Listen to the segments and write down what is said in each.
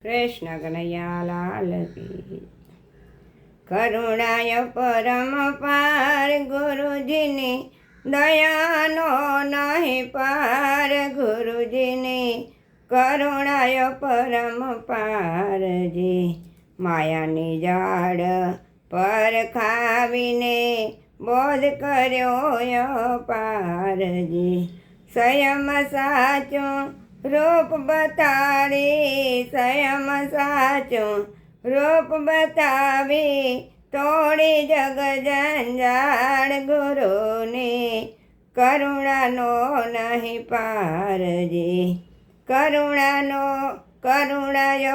કૃષ્ણ કનૈયા લાલ કી કરુણાય પરમ પાર ગુરુજીની દયાનો નહીં પાર ગુરુજીની કરુણાય પરમ પારજી માયાની જાડ પર ખાવીને બોધ કર્યો પારજી સંયમ સાચું રૂપ બતાડી સંયમ સાચું રૂપ બતાવી તોડી જગ જંજાળ ગુરુની કરુણાનો નહીં પારજી કરુણાય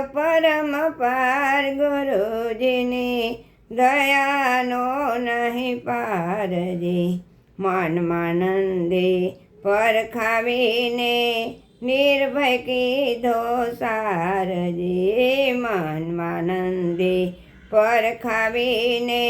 પરમ પાર ગુરુજીની દયાનો નહીં પારજી મનમાનંદી પરખાવીને નિર્ભય કીધો સારજી મનમાનંદી પરખાવીને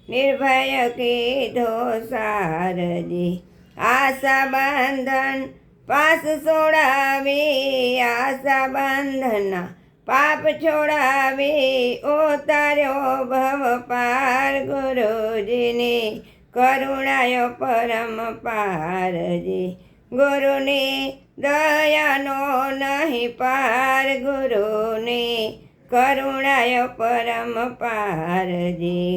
નિર્ભય કીધો સારજી આશા બંધન પાસ છોડાવી આશા બંધના પાપ છોડાવી ઉતાર્યો ભવ પાર ગુરુજીની કરુણાય પરમ પારજી ગુરુની દયાનો નહીં પાર ગુરુની કરુણાય પરમ પારજી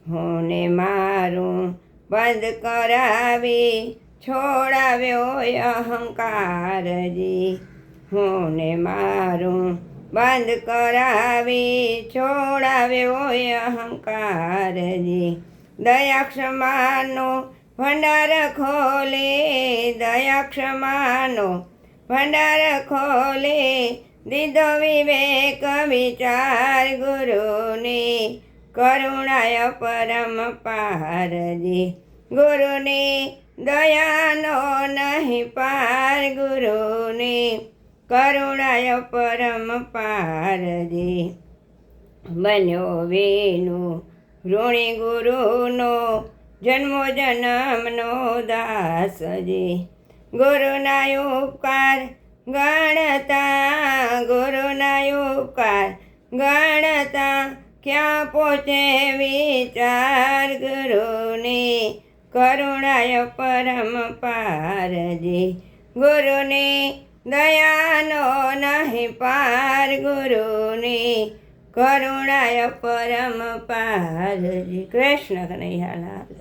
હું મારું બંધ કરાવી છોડાવ્યો અહંકારજી હું મારું બંધ કરાવી છોડાવ્યો અહંકારજી દયા ક્ષમાનો ભંડાર ખોલે દયા ક્ષમાનો ભંડાર ખોલે દીધો વિવેક વિચાર ગુરુની કરુણાય પરમ પારજી ગુરુની દયાનો નહીં પાર ગુરુની કરુણાય પરમ પારજી બન્યો વેનું ઋણી ગુરુનો જન્મો જન્મનો દાસજી ગુરુના ઉપકાર ગણતા ગુરુના ઉપકાર ગણતા ક્યાં પહોંચે વિચાર ગુરુની કરુણાય પરમ પારજી ગુરુની દયાનો નહીં પાર ગુરુની કરુણાય પરમ પારજી કૃષ્ણ કનૈયા લાલ